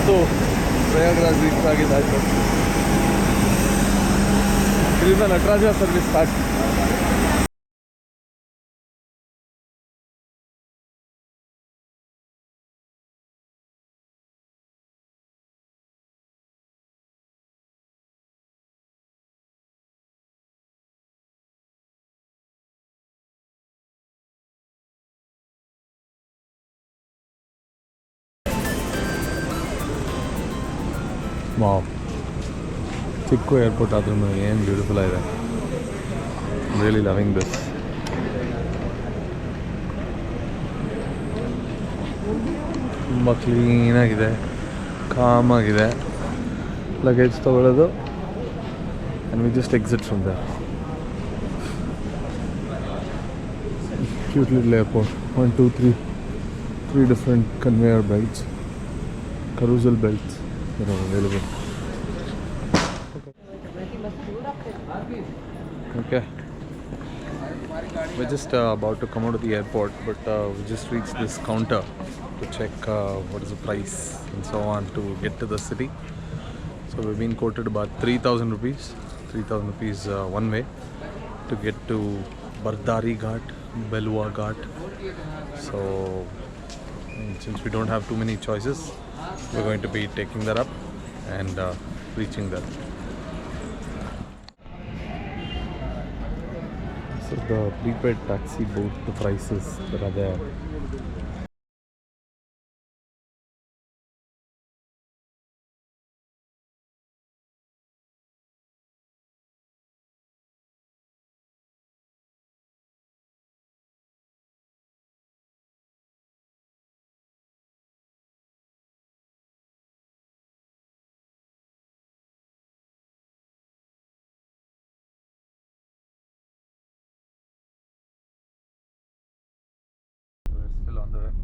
ಇವತ್ತು ಪ್ರಯಾಗ್ರಾಜ್ ರೀಚ್ ಆಗಿದ್ದಾಯಿತು. ಇದರಿಂದ ನಟರಾಜ ಸರ್ವಿಸ್ ಸ್ಟಾರ್ಟ್. ವಾವ್, ಚಿಕ್ಕು ಏರ್ಪೋರ್ಟ್ ಆದ್ರೂ ಏನು ಬ್ಯೂಟಿಫುಲ್ ಆಗಿದೆ. Really loving this. ತುಂಬ ಕ್ಲೀನಾಗಿದೆ, ಕಾಮಾಗಿದೆ. ಲಗೇಜ್ ತೊಗೊಳ್ಳೋದು and we just exit from there. Cute little airport. 1, 2, 3 different conveyor belts, carousel belts that are available. Okay. We're just about to come out of the airport, but we just reached this counter to check what is the price and so on to get to the city. So we've been quoted about 3,000 rupees. 3,000 rupees one way to get to Bardari Ghat, Belua Ghat. So since we don't have too many choices, we're going to be taking that up and reaching there. So the prepaid taxi booth, the prices that are there.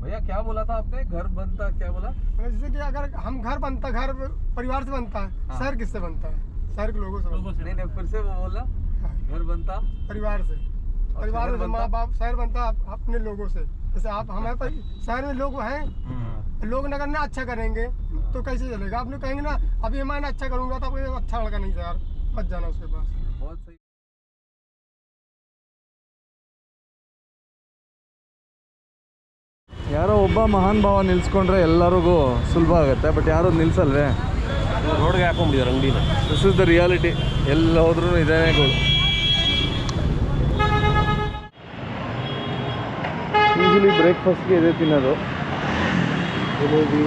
भैया क्या बोला था आपने? घर बनता क्या बोला? जैसे कि अगर हम घर बनता, घर परिवार से बनता है। हाँ। शहर किससे बनता है? शहर के लोगों से बनता है। नहीं फिर से वो बोला। हाँ। घर बनता परिवार से माँ बाप। शहर बनता अपने लोगों से। जैसे आप हमारे पर शहर में लोग हैं, लोग अगर ना अच्छा करेंगे तो कैसे चलेगा? आप लोग कहेंगे ना अभी मैं ना अच्छा करूंगा तो आपको अच्छा लगा नहीं यार, मत जाना उसके पास। बहुत सही. ಯಾರೋ ಒಬ್ಬ ಮಹಾನ್ ಭಾವ ನಿಲ್ಸ್ಕೊಂಡ್ರೆ ಎಲ್ಲರಿಗೂ ಸುಲಭ ಆಗುತ್ತೆ, ಬಟ್ ಯಾರು ನಿಲ್ಸಲ್ವೇ? ರೋಡ್ಗೆ ಹಾಕೊಂಡ್ಬಿಟ್ಟಿದ್ದಾರೆ ಅಂಗಡಿನ. This is the reality. ಎಲ್ಲ ಹೋದ್ರೂ ಇದೇನೇ ಗೋಳು. ಯೂಶಲಿ ಬ್ರೇಕ್ಫಾಸ್ಟ್ಗೆ ಇದೇ ತಿನ್ನೋದು, ಜಿಲೇಬಿ,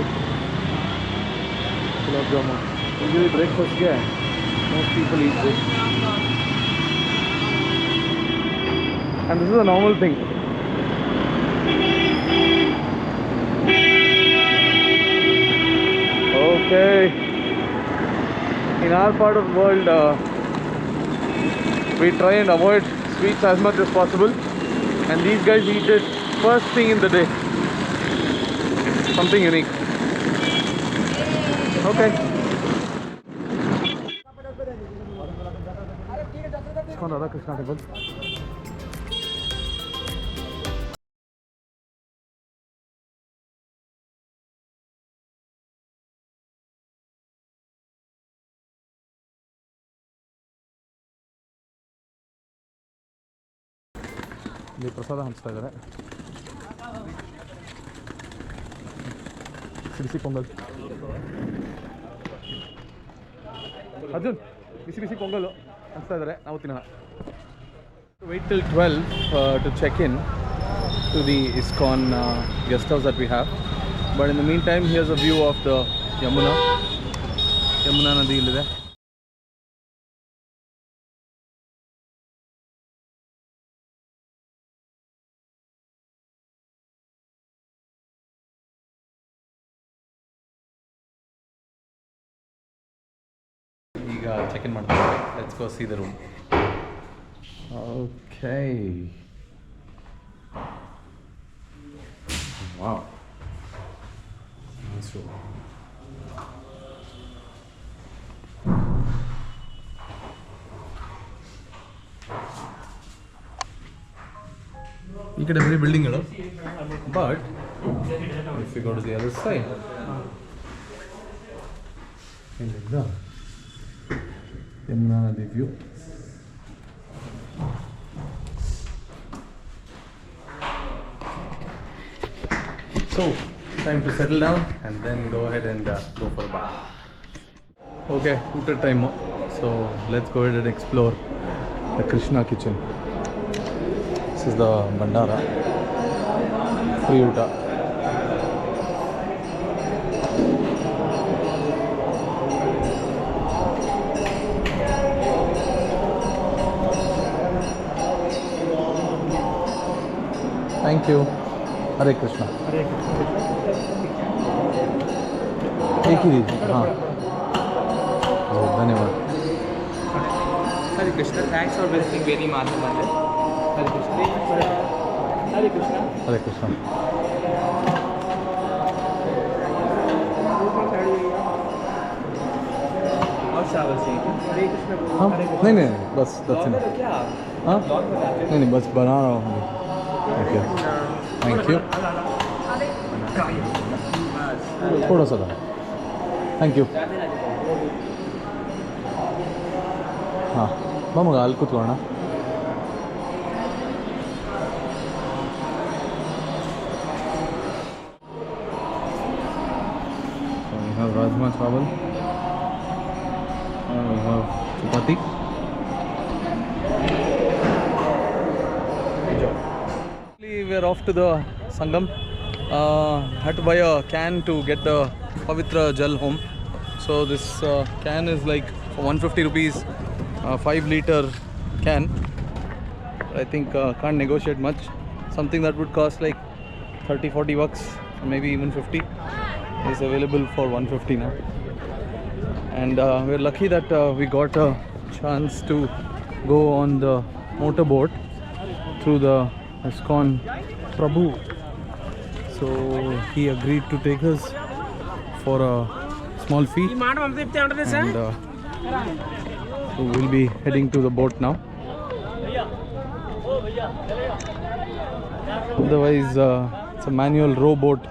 ಗುಲಾಬ್ ಜಾಮೂನ್. ಯೂಶಲಿ ಬ್ರೇಕ್ಫಾಸ್ಟ್ಗೆ most people eat this and this is a normal thing. Okay, in our part of the world we try and avoid sweets as much as possible, and these guys eat it first thing in the day. Something unique. Okay. Iskon Radha Krishna temple. ಇಲ್ಲಿ ಪ್ರಸಾದ ಹಂಚ್ತಾ ಇದ್ದಾರೆ. ಬಿಸಿ ಪೊಂಗಲ್. ಅರ್ಜುನ್, ಬಿಸಿ ಬಿಸಿ ಪೊಂಗಲ್ ಹಂಚ್ತಾ ಇದ್ದಾರೆ, ನಾವು ತಿನ್ನೋಣ. Wait till 12 to check in to the ISKCON guest house that we have. But in the meantime, here's a view of the Yamuna Nadi illiದೆ. ಈಗ check in ಮಾಡ್ತಾರೆ. Let's go see the room. Okay, wow, nice room. ಈ ಕಡೆ ಬರೀ ಬಿಲ್ಡಿಂಗ್ಗಳು, but if you go to the other side ಇಲ್ಲಿಂದ ಯಮುನಾ ನದಿ view. So, time to settle down and then go ahead and go for a bath. Okay, ಊಟದ time. So, let's go ahead and explore the Krishna kitchen. This is the Bandara. Free ಊಟ. Thank you. Hare Krishna. एक ही दीजिए. हाँ. धन्यवाद. Hare Krishna. Thanks for visiting Vedi Mata Mandir. Hare Krishna. Hare Krishna. Hare Krishna. और चावल चाहिए. हरे कृष्ण. हाँ नहीं बस that's enough. क्या? हाँ लॉग बताते. नहीं बस बना रहा हूँ. Thank you. थोड़ा सा था. Thank you. ಹಾಂ ಬಾ ಮಗ ಅಲ್ಲಿ ಕೂತ್ಕೊಳ್ಳೋಣ. We have Rajma Chawal and we have chapati. We are off to the Sangam. Had to buy a can to get the Pavitra Jal home. So this can is like for 150 rupees, 5 liter can. I think can't negotiate much. Something that would cost like 30-40 bucks, maybe even 50, is available for 150 now. And we're lucky that we got a chance to go on the motorboat through the ISKCON Prabhu. So he agreed to take us for a small fee, and so we'll be heading to the boat now. Otherwise it's a manual rowboat.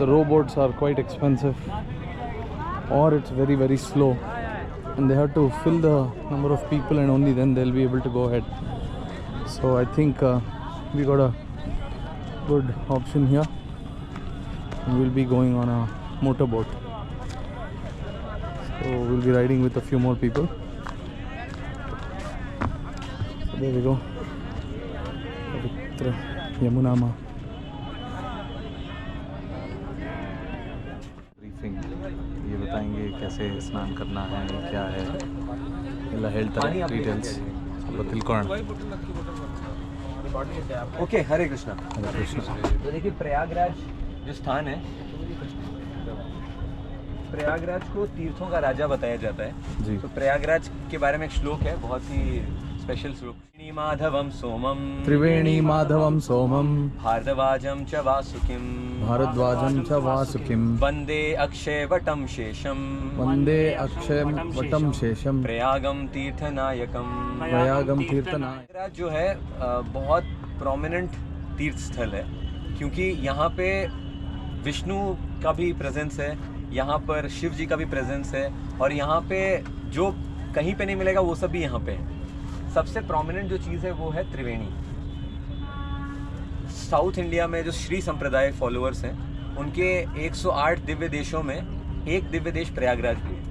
The rowboats are quite expensive, or it's very slow, and they have to fill the number of people and only then they'll be able to go ahead. So I think we got a good option here, and we'll be going on a motorboat. So we'll be riding with a few more people. So there we go. Pavitra Yamuna Ma. Briefing. ये बताएंगे कैसे स्नान करना है, क्या है, ಎಲ್ಲ ಹೇಳ್ತಾರೆ details. ಸ್ವಲ್ಪ ತಿಳ್ಕೊಳ್ಳೋಣ. ओके हरे कृष्णा. हरे कृष्ण. तो देखिए प्रयागराज जो स्थान है, प्रयागराज को तीर्थों का राजा बताया जाता है जी. तो प्रयागराज के बारे में एक श्लोक है, बहुत ही स्पेशल श्लोक. माधवम सोमम त्रिवेणी माधवम सोमम भारद्वाजम च वासुकिम भारद्वाजं च वासुकिं वंदे अक्षय वटम शेषम वंदे अक्षयं वटं शेषं प्रयागम तीर्थनायकम. प्रयागं तीर्थनाय. प्रयागराज जो है बहुत प्रोमिनेंट तीर्थ स्थल है, क्योंकि यहाँ पे विष्णु का भी प्रेजेंस है, यहाँ पर शिव जी का भी प्रेजेंस है, और यहाँ पे जो कहीं पे नहीं मिलेगा वो सब भी यहाँ पे है. सबसे प्रोमिनेंट जो चीज़ है वो है त्रिवेणी. साउथ इंडिया में जो श्री संप्रदाय फॉलोअर्स हैं, उनके 108 दिव्य देशों में एक दिव्य देश प्रयागराज भी है,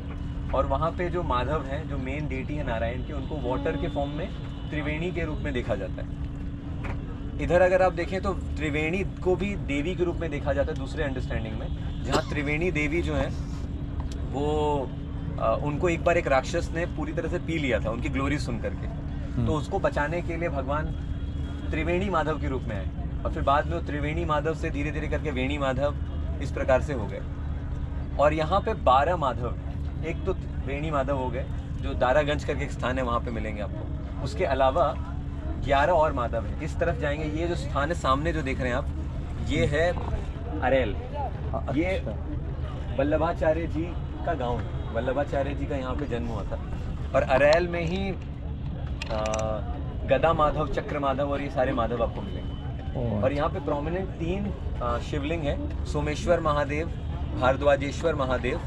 और वहाँ पे जो माधव हैं, जो मेन डेटी है नारायण के, उनको वाटर के फॉर्म में त्रिवेणी के रूप में देखा जाता है. इधर अगर आप देखें तो त्रिवेणी को भी देवी के रूप में देखा जाता है दूसरे अंडरस्टैंडिंग में, जहाँ त्रिवेणी देवी जो है वो उनको एक बार एक राक्षस ने पूरी तरह से पी लिया था, उनकी ग्लोरी सुन करके. तो उसको बचाने के लिए भगवान त्रिवेणी माधव के रूप में आए, और फिर बाद में वो त्रिवेणी माधव से धीरे धीरे करके वेणी माधव इस प्रकार से हो गए. और यहाँ पे 12 माधव, एक तो वेणी माधव हो गए जो दारागंज करके एक स्थान है, वहाँ पे मिलेंगे आपको. उसके अलावा 11 और माधव है. इस तरफ जाएंगे, ये जो स्थान है सामने जो देख रहे हैं आप, ये है अरेल. ये वल्लभाचार्य जी का गांव है. वल्लभाचार्य जी का यहाँ पे जन्म हुआ था, और अरेल में ही गदा माधव, चक्र माधव और ये सारे माधव आपको मिलेंगे. और यहाँ पे प्रोमिनेंट 3 शिवलिंग है, सोमेश्वर महादेव, भारद्वाजेश्वर महादेव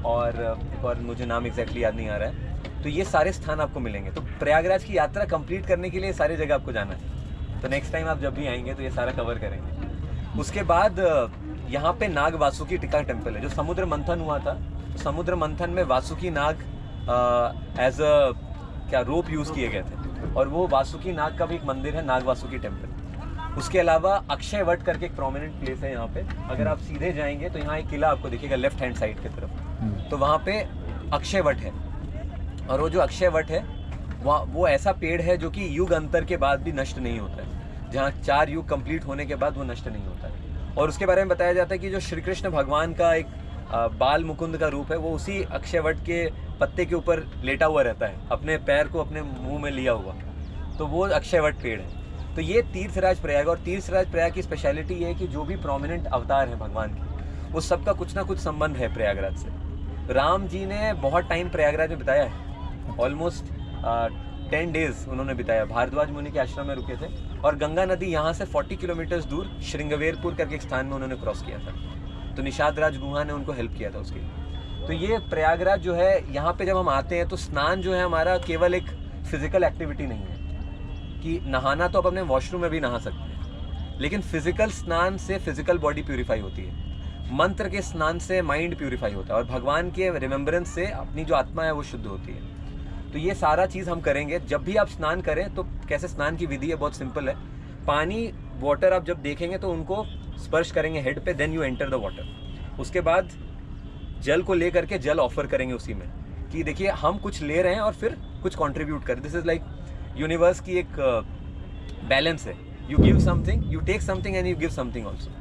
और एक और मुझे नाम एग्जैक्टली याद नहीं आ रहा है। तो ये सारे स्थान आपको मिलेंगे। तो प्रयागराज की यात्रा कंप्लीट करने के लिए सारी जगह आपको जाना है। तो नेक्स्ट टाइम आप जब भी आएंगे तो ये सारा कवर करेंगे। उसके बाद यहाँ पे नाग वासुकी टिका टेम्पल है। जो समुद्र मंथन हुआ था, समुद्र मंथन में वासुकी नाग एज अ क्या रोप यूज़ किए गए थे, और वो वासुकी नाग का भी एक मंदिर है, नाग वासुकी टेम्पल। उसके अलावा अक्षय वट करके एक प्रोमिनेंट प्लेस है यहाँ पे। अगर आप सीधे जाएंगे तो यहाँ एक किला आपको दिखेगा लेफ्ट हैंड साइड की तरफ, तो वहाँ पे अक्षय वट है। और वो जो अक्षय वट है वो ऐसा पेड़ है जो कि युग अंतर के बाद भी नष्ट नहीं होता है। जहाँ 4 युग कंप्लीट होने के बाद वो नष्ट नहीं होता है। और उसके बारे में बताया जाता है कि जो श्री कृष्ण भगवान का एक बाल मुकुंद का रूप है, वो उसी अक्षय वट के पत्ते के ऊपर लेटा हुआ रहता है, अपने पैर को अपने मुंह में लिया हुआ। तो वो अक्षय वट पेड़ है। तो ये तीर्थराज प्रयाग, और तीर्थराज प्रयाग की स्पेशलिटी ये है कि जो भी प्रोमिनेंट अवतार हैं भगवान के, वो सबका कुछ ना कुछ संबंध है प्रयागराज से। राम जी ने बहुत टाइम प्रयागराज में बिताया है, ऑलमोस्ट 10 डेज उन्होंने बिताया। भारद्वाज मुनि के आश्रम में रुके थे, और गंगा नदी यहाँ से 40 किलोमीटर दूर श्रृंगवेरपुर करके एक स्थान में उन्होंने क्रॉस किया था। तो निषाद राज गुहा ने उनको हेल्प किया था उसके लिए। तो ये प्रयागराज जो है, यहाँ पे जब हम आते हैं तो स्नान जो है हमारा केवल एक फिजिकल एक्टिविटी नहीं है कि नहाना तो आप अपने वॉशरूम में भी नहा सकते हैं, लेकिन फिजिकल स्नान से फिजिकल बॉडी प्यूरिफाई होती है, मंत्र के स्नान से माइंड प्यूरिफाई होता है, और भगवान के रिमेम्बरेंस से अपनी जो आत्मा है वो शुद्ध होती है। तो ये सारा चीज़ हम करेंगे। जब भी आप स्नान करें तो कैसे स्नान की विधि है, बहुत सिंपल है। पानी वाटर आप जब देखेंगे तो उनको स्पर्श करेंगे हेड पे, then you enter the water. उसके बाद जल को ले करके जल ऑफर करेंगे उसी में, कि देखिए हम कुछ ले रहे हैं और फिर कुछ कंट्रीब्यूट करें। दिस इज लाइक यूनिवर्स की एक बैलेंस है। You give something, you take something and you give something also.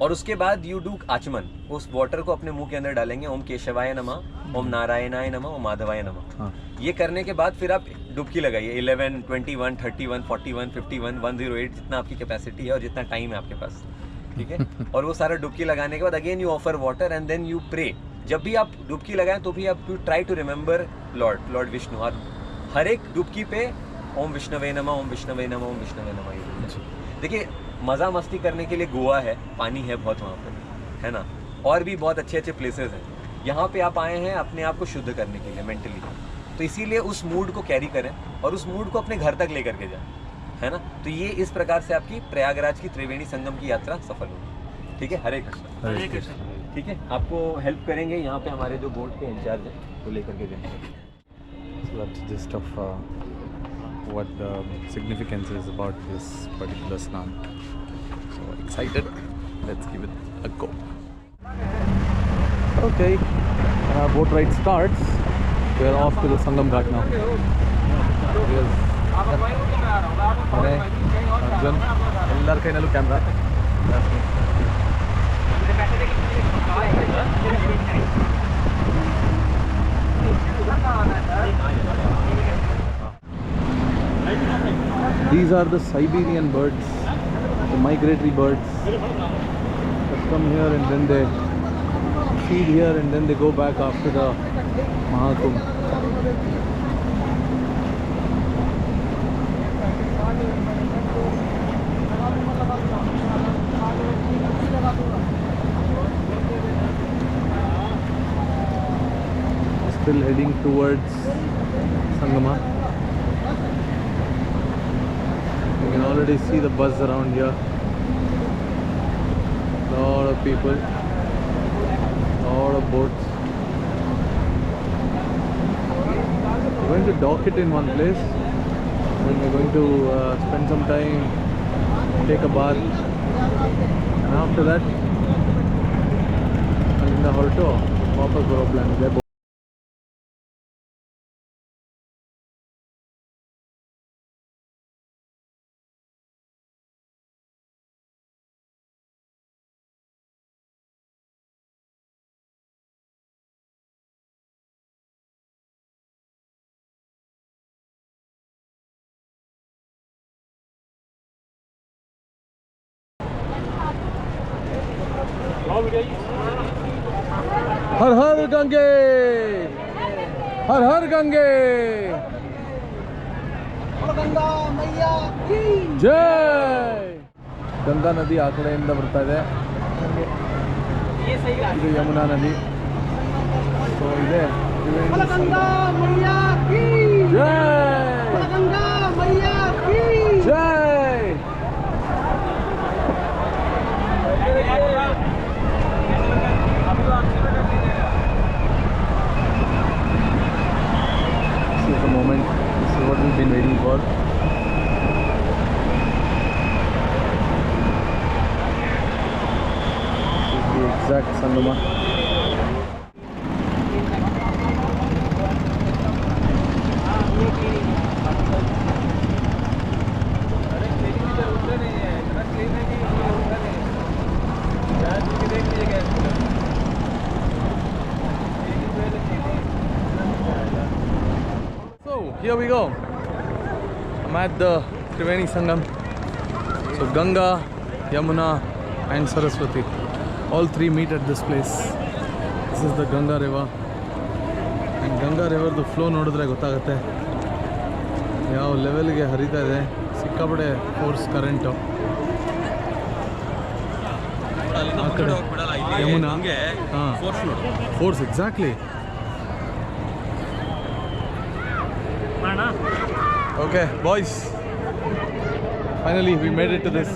और उसके बाद यू डू आचमन। उस वाटर को अपने मुंह के अंदर डालेंगे, ओम केशवाय नमः, ओम नारायणाय नमः, ओम माधवाय नमः। ये करने के बाद फिर आप डुबकी लगाइए। 11, 21, 31, 41, 51, 108 जितना आपकी कैपेसिटी है और जितना टाइम है आपके पास, ठीक है। और वो सारा डुबकी लगाने के बाद again you offer water and then you pray. जब भी आप डुबकी लगाएं तो भी आप you try to remember Lord Vishnu. और हर एक डुबकी पे ओम विष्णवे नमः, ओम विष्णवे नमः, ओम विष्णवे नमः। देखिए मज़ा मस्ती करने के लिए गोवा है, पानी है बहुत वहाँ पे, है ना। और भी बहुत अच्छे अच्छे प्लेसेस हैं। यहाँ पे आप आए हैं अपने आप को शुद्ध करने के लिए मेंटली, तो इसीलिए उस मूड को कैरी करें और उस मूड को अपने घर तक लेकर के जाएं, है ना। तो ये इस प्रकार से आपकी प्रयागराज की त्रिवेणी संगम की यात्रा सफल होगी। ठीक है, हरे कृष्ण। हरे कृष्ण। ठीक है, आपको हेल्प करेंगे यहाँ पे हमारे जो बोर्ड के इंचार्ज हैं, तो लेकर के जाएंगे। So that's just of what the significance is about this particular snan. So excited, let's give it a go. Okay, boat ride starts. We are off to the Sangam Ghat now. Here's Arjun, ellar kainalu camera. That's me. These are the Siberian birds, the migratory birds that come here and then they feed here and then they go back after the Mahakumbh. Still heading towards Sangama. You can already see the buzz around here. Lot of people, lot of boats. We're going to dock it in one place, then we're going to spend some time, take a bath, and after that अलिंदा ಹೊರಟು ವಾಪಸ್ ಬರೋ plan ಇದೆ. हर हर गंगे, हर हर गंगे, गंगा मैया जय. ಗಂಗಾ ನದಿ ಆ ಕಡೆಯಿಂದ ಬರ್ತಾ ಇದೆ, ಇದು ಯಮುನಾ ನದಿ. So ಇದೆ ತ್ರಿವೇಣಿ गंगा मैया की ಜೈ गंगा मैया की ಜೈ. This is the moment. This is what we've been waiting for. This is the exact Sangama. So here we go. I'm at the Triveni Sangam. So Ganga, Yamuna and Saraswati, all three meet at this place. This is the Ganga river. And Ganga river the flow ನೋಡಿದ್ರೆ ಗೊತ್ತಾಗುತ್ತೆ ಯಾವ ಲೆವೆಲ್ಗೆ ಹರಿತಾ ಇದೆ. ಸಿಕ್ಕಾಪಟ್ಟೆ force current. ಆ ಕಡೆ ಯಮುನಾ ಹಾಂ force exactly. Okay, boys. Finally, we made it to this.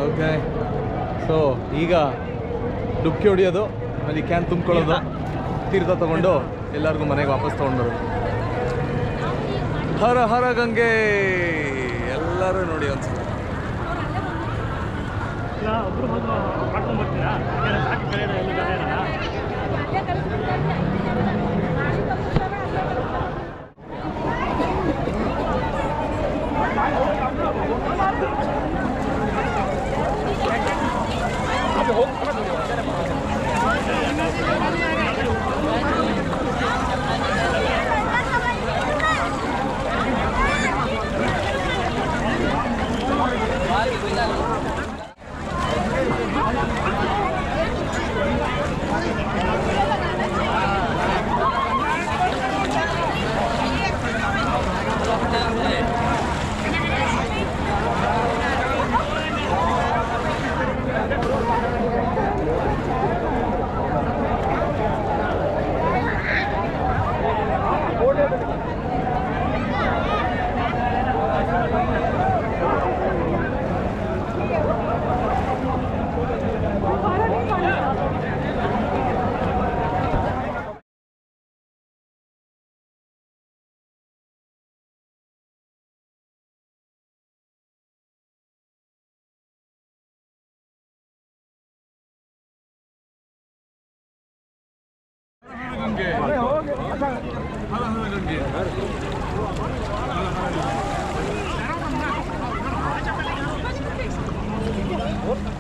Okay. So, ಈಗ ಡುಬ್ಕಿ ಹೊಡಿಯೋದು, ಅಲ್ಲಿ ಕ್ಯಾನ್ ತುಂಬ್ಕೊಳ್ಳೋದು, ತೀರ್ಥ ತಗೊಂಡು ಎಲ್ಲರಿಗೂ ಮನೆಗೆ ವಾಪಸ್ ತೊಗೊಂಡ್ಬರೋದು. ಹರ ಹರ ಗಂಗೆ ಎಲ್ಲರೂ ನೋಡಿ ಒಂದ್ಸಲ.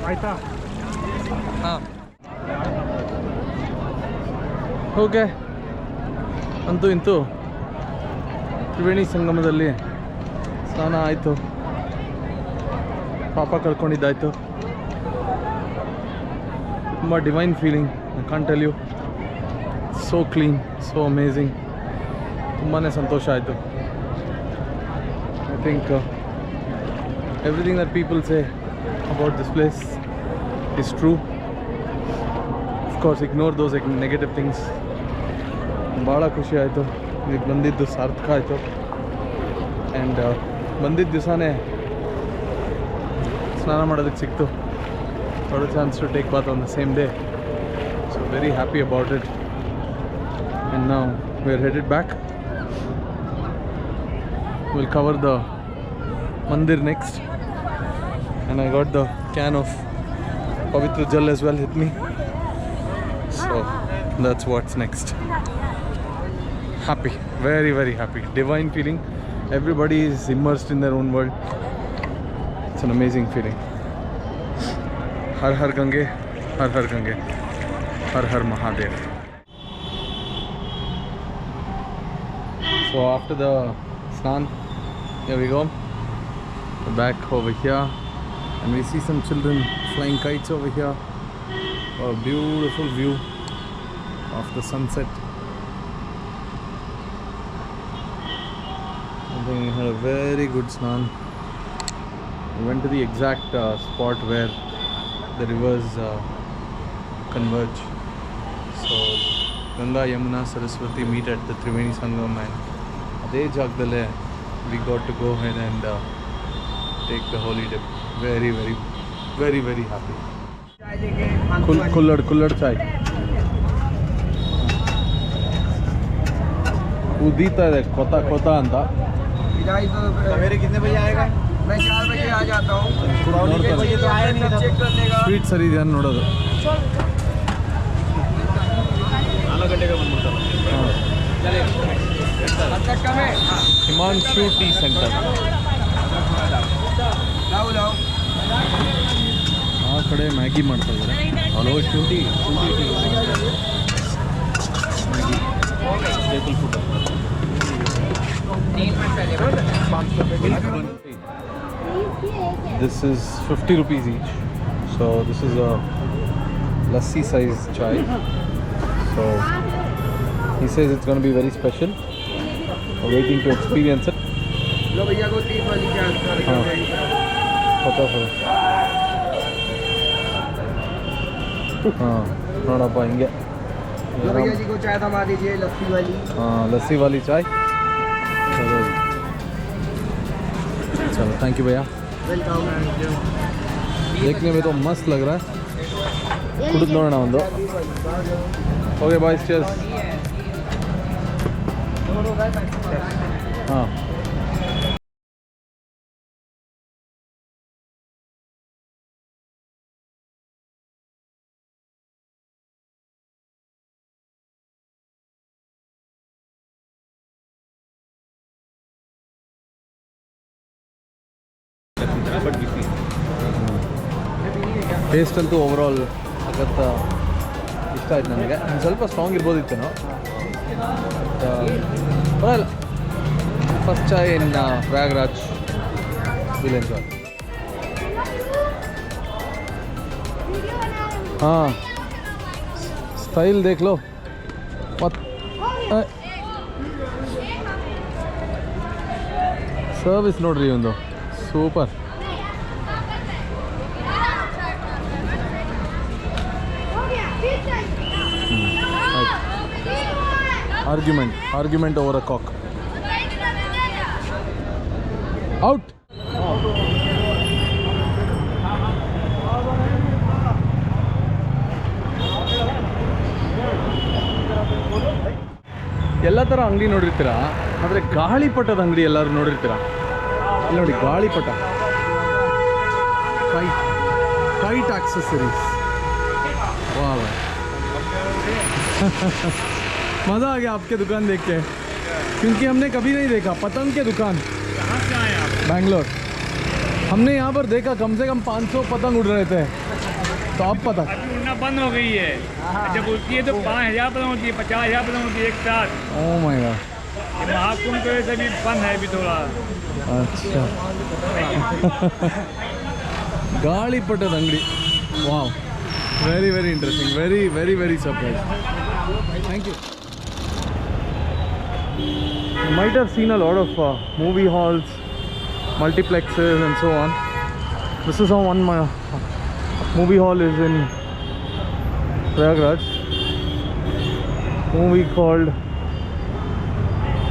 ಆಯ್ತಾ? ಹಾಂ ಓಕೆ. ಅಂತೂ ಇಂತೂ ತ್ರಿವೇಣಿ ಸಂಗಮದಲ್ಲಿ ಸ್ನಾನ ಆಯಿತು, ಪಾಪ ಕಳ್ಕೊಂಡಿದ್ದಾಯಿತು. ತುಂಬ divine feeling, I can't tell you. So clean, so amazing. ತುಂಬಾ ಸಂತೋಷ ಆಯಿತು. I think everything that people say about this place is true. Of course, ignore those negative things. ಭಾಳ ಖುಷಿ ಆಯಿತು. ಈಗ ಬಂದಿದ್ದು ಸಾರ್ಥಕ ಆಯಿತು. ಆ್ಯಂಡ್ ಬಂದಿದ್ದ ದಿವಸನೇ ಸ್ನಾನ ಮಾಡೋದಕ್ಕೆ ಸಿಕ್ತು. got a chance to take bath on the same day. So very happy about it. And now we're headed back. We'll cover the mandir next. And I got the can of Pavitra Jal as well with me. So that's what's next. Happy, very very happy. Divine feeling. Everybody is immersed in their own world. It's an amazing feeling. Har Har Gange, Har Har Gange, Har Har Mahadev. So after the snan, here we go. We're back over here. And we see some children flying kites over here. A beautiful view of the sunset. I think we had a very good snan. We went to the exact spot where the rivers converge. So Ganga, Yamuna, Saraswati meet at the Triveni Sangam, and Ade Jagdale, we got to go ahead and take the holy dip. Very, very, very, very happy. Kullad chai. उदीता है कोता कोता अंता सवेरे कितने बजे आएगा? मैं 4 बजे आ जाता हूँ। चेक करने का ಸ್ವೀಟ್ ಸರಿ ಇದೆ ನೋಡೋದು ಹಿಮಾಂಶು ಟೀ ಸೆಂಟರ್ ಆ ಕಡೆ ಮ್ಯಾಗಿ ಮಾಡ್ತಾ ಇದ್ದಾರೆ ಹಲೋ ಶುಂಠಿ tea Maggi staple food This is 50 rupees each. So this is a lassi size chai. So he says it's going to be very special. We're waiting to experience it. लो भैया को 3 वाली चाय हाँ पता हाँ नोड़प्ಪ ಹಿಂಗೆ लो भैया जी को चाय थमा दीजिए लस्सी वाली। हाँ लस्सी वाली चाय चलो थैंक यू भैया वेलकम। देखने में तो मस्त लग रहा है कुछ नोड़ना ಒಂದು ओके बाय चीयर्स हाँ ಟೇಸ್ಟ್ ಅಂತೂ ಓವರಾಲ್ ಅಗತ್ತ ಇಷ್ಟ ಆಯ್ತು ನನಗೆ ಒಂದು ಸ್ವಲ್ಪ ಸ್ಟ್ರಾಂಗ್ ಇರ್ಬೋದಿತ್ತೇನೋ ಬರಲ್ಲ first chai in Prayagraj will enjoy हाँ स्टाइल देख लो मत सर्विस नोड्री ಒಂದು super argument over a cock out ಎಲ್ಲ ಥರ ಅಂಗಡಿ ನೋಡಿರ್ತೀರಾ ಆದರೆ ಗಾಳಿಪಟದ ಅಂಗಡಿ ಎಲ್ಲರೂ ನೋಡಿರ್ತೀರಾ ಇಲ್ಲಿ ನೋಡಿ ಗಾಳಿಪಟ kite accessories वाह मज़ा आ गया आपके दुकान देख के क्योंकि हमने कभी नहीं देखा पतंग के दुकान। कहाँ से आए आप? बैंगलोर। हमने यहाँ पर देखा कम से कम 500 पतंग उड़ रहे थे तो अब पता अभी उड़ना बंद हो गई है। जब उड़ती है तो 5,000 पतंग होती है, 50,000 पतंग होती है एक साथ। ओह माय गॉड ये महाकुंभ की वजह से भी बंद है अभी थोड़ा। अच्छा ಗಾಳಿಪಟದ ಅಂಗಡಿ wow very very interesting very very very surprise thank you You might have seen a lot of movie halls, multiplexes and so on. This is how one movie hall is in Prayagraj. Movie called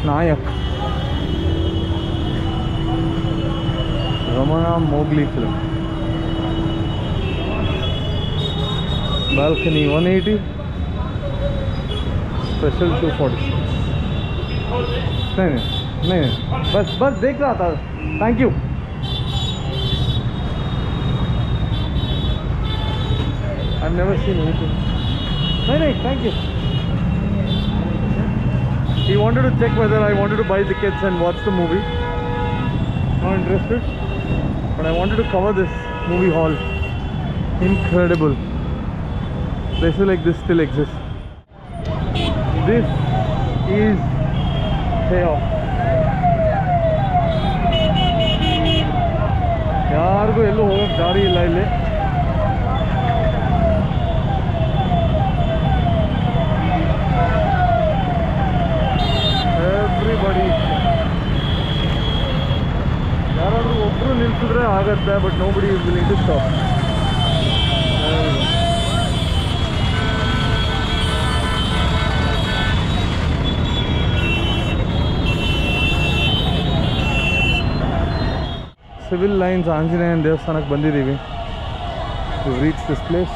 Nayak. Ramana Mowgli film. Balcony 180, special 240. नहीं बस देख रहा था thank you I never seen anything नहीं thank you he wanted to check whether I wanted to buy tickets and watch the movie. Not interested, but I wanted to cover this movie hall. Incredible. Places like this still exist. This is chaos. ಯಾರಿಗೂ ಎಲ್ಲೂ ಹೋಗಕ್ಕೆ ದಾರಿ ಇಲ್ಲ ಇಲ್ಲಿ. Everybody ಯಾರಾದರೂ ಒಬ್ಬರು ನಿಲ್ಸಿದ್ರೆ ಆಗತ್ತೆ but nobody is willing to stop. Civil lines ಆಂಜನೇಯನ ದೇವಸ್ಥಾನಕ್ಕೆ ಬಂದಿದ್ದೀವಿ. We reach this place.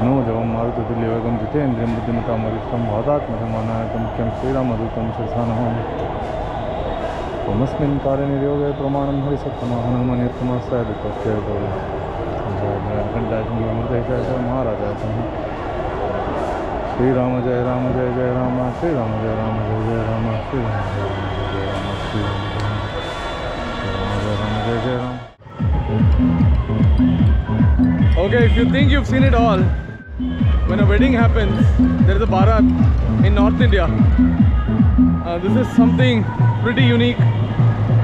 मनोजवं मारुततुल्यवेगं जितेन्द्रियं बुद्धिमतां वरिष्ठं वातात्मजमानायकं मुख्यं श्रीरामदूतं शिरसा नमामि. तमस्मिन् कार्यनिर्योगे प्रमाणं हरिसत्तमहनुमनिर्तमस्य दुःखस्य जय महाराजाय श्रीराम जय राम जय जय राम श्रीराम जय राम जय जय राम श्रीराम जय राम श्रीराम जय राम जय जय Ram. Okay, if you think you've seen it all, when a wedding happens, there is a Bharat in North India. This is something pretty unique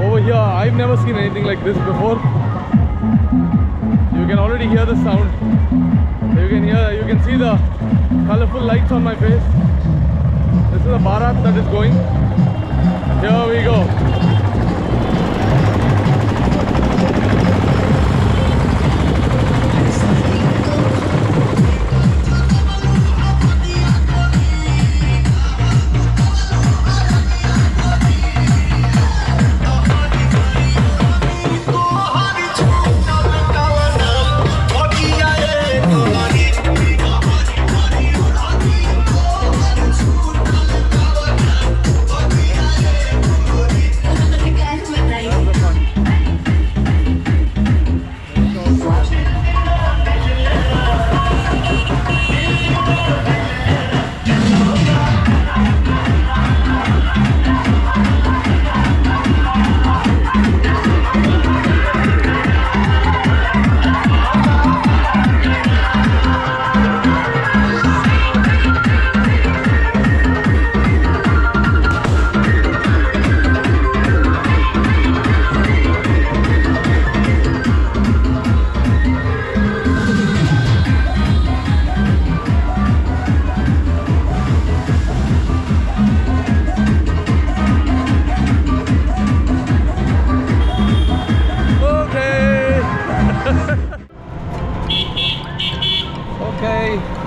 over here. I've never seen anything like this before. You can already hear the sound. You can see the colorful lights on my face. This is a Bharat that is going. Here we go.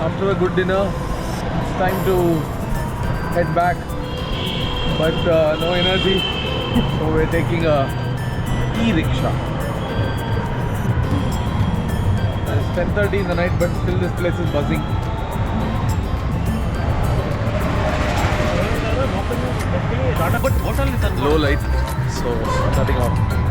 After a good dinner, it's time to head back, but no energy, so we're taking a e-rickshaw. It's 10:30 in the night, but still this place is buzzing. Low light, so cutting off.